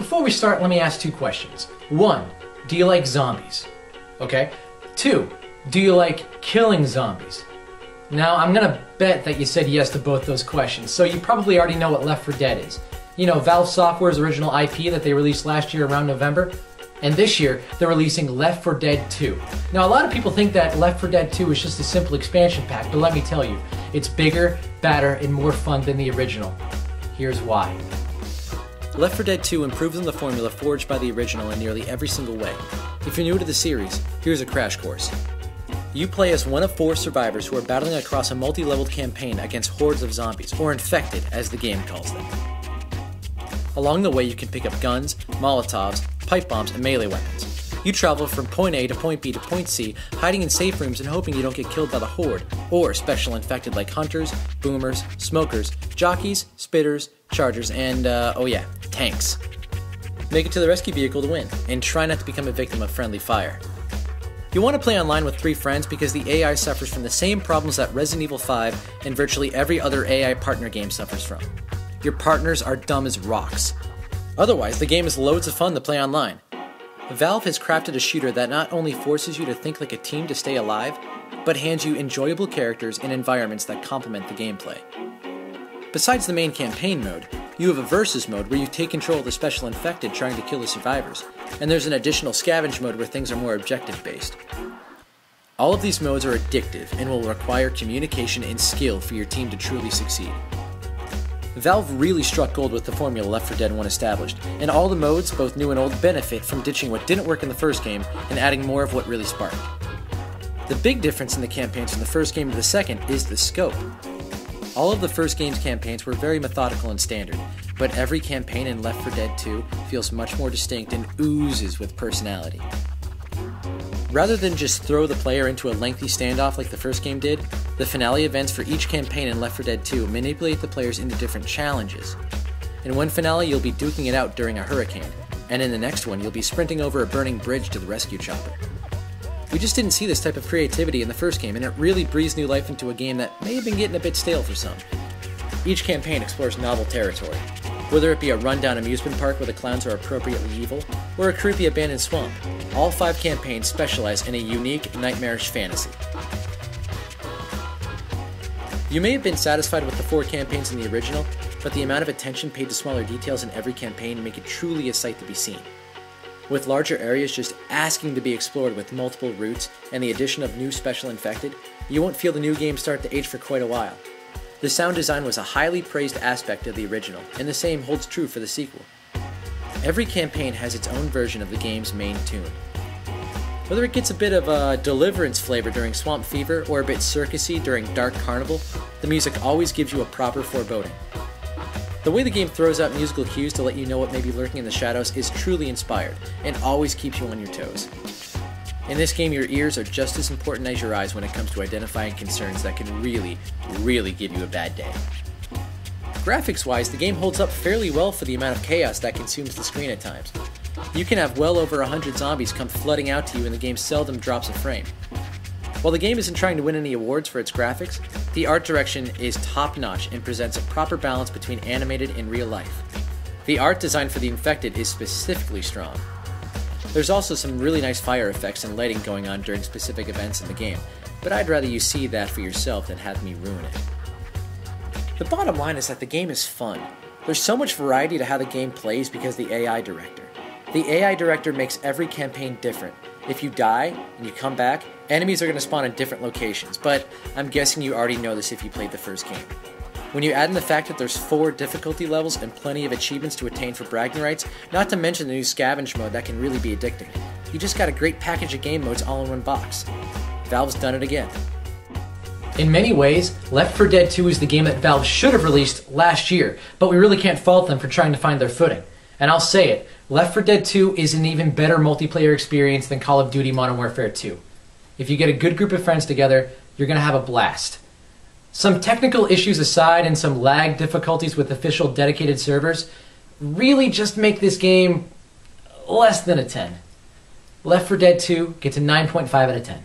Before we start, let me ask two questions. One, do you like zombies? Okay. Two, do you like killing zombies? Now, I'm gonna bet that you said yes to both those questions, so you probably already know what Left 4 Dead is. You know, Valve Software's original IP that they released last year around November? And this year, they're releasing Left 4 Dead 2. Now, a lot of people think that Left 4 Dead 2 is just a simple expansion pack, but let me tell you, it's bigger, badder, and more fun than the original. Here's why. Left 4 Dead 2 improves on the formula forged by the original in nearly every single way. If you're new to the series, here's a crash course. You play as one of 4 survivors who are battling across a multi-leveled campaign against hordes of zombies, or infected as the game calls them. Along the way you can pick up guns, molotovs, pipe bombs, and melee weapons. You travel from point A to point B to point C, hiding in safe rooms and hoping you don't get killed by the horde, or special infected like hunters, boomers, smokers, jockeys, spitters, chargers, and oh yeah, tanks. Make it to the rescue vehicle to win, and try not to become a victim of friendly fire. You want to play online with 3 friends because the AI suffers from the same problems that Resident Evil 5 and virtually every other AI partner game suffers from. Your partners are dumb as rocks. Otherwise, the game is loads of fun to play online. Valve has crafted a shooter that not only forces you to think like a team to stay alive, but hands you enjoyable characters and environments that complement the gameplay. Besides the main campaign mode, you have a versus mode where you take control of the special infected trying to kill the survivors, and there's an additional scavenge mode where things are more objective based. All of these modes are addictive and will require communication and skill for your team to truly succeed. Valve really struck gold with the formula Left 4 Dead 1 established, and all the modes, both new and old, benefit from ditching what didn't work in the first game and adding more of what really sparked. The big difference in the campaigns from the first game to the second is the scope. All of the first game's campaigns were very methodical and standard, but every campaign in Left 4 Dead 2 feels much more distinct and oozes with personality. Rather than just throw the player into a lengthy standoff like the first game did, the finale events for each campaign in Left 4 Dead 2 manipulate the players into different challenges. In one finale, you'll be duking it out during a hurricane, and in the next one, you'll be sprinting over a burning bridge to the rescue chopper. We just didn't see this type of creativity in the first game, and it really breathes new life into a game that may have been getting a bit stale for some. Each campaign explores novel territory, whether it be a rundown amusement park where the clowns are appropriately evil, or a creepy abandoned swamp. All 5 campaigns specialize in a unique, nightmarish fantasy. You may have been satisfied with the 4 campaigns in the original, but the amount of attention paid to smaller details in every campaign make it truly a sight to be seen. With larger areas just asking to be explored with multiple routes and the addition of new special infected, you won't feel the new game start to age for quite a while. The sound design was a highly praised aspect of the original, and the same holds true for the sequel. Every campaign has its own version of the game's main tune. Whether it gets a bit of a Deliverance flavor during Swamp Fever or a bit circusy during Dark Carnival, the music always gives you a proper foreboding. The way the game throws out musical cues to let you know what may be lurking in the shadows is truly inspired, and always keeps you on your toes. In this game, your ears are just as important as your eyes when it comes to identifying concerns that can really give you a bad day. Graphics-wise, the game holds up fairly well for the amount of chaos that consumes the screen at times. You can have well over 100 zombies come flooding out to you and the game seldom drops a frame. While the game isn't trying to win any awards for its graphics, the art direction is top-notch and presents a proper balance between animated and real life. The art design for the infected is specifically strong. There's also some really nice fire effects and lighting going on during specific events in the game, but I'd rather you see that for yourself than have me ruin it. The bottom line is that the game is fun. There's so much variety to how the game plays because of the AI director. The AI director makes every campaign different. If you die and you come back, enemies are going to spawn in different locations, but I'm guessing you already know this if you played the first game. When you add in the fact that there's 4 difficulty levels and plenty of achievements to attain for bragging rights, not to mention the new Scavenge Mode that can really be addicting, you just got a great package of game modes all in one box. Valve's done it again. In many ways, Left 4 Dead 2 is the game that Valve should have released last year, but we really can't fault them for trying to find their footing. And I'll say it, Left 4 Dead 2 is an even better multiplayer experience than Call of Duty Modern Warfare 2. If you get a good group of friends together, you're going to have a blast. Some technical issues aside and some lag difficulties with official dedicated servers really just make this game less than a 10. Left 4 Dead 2 gets a 9.5 out of 10.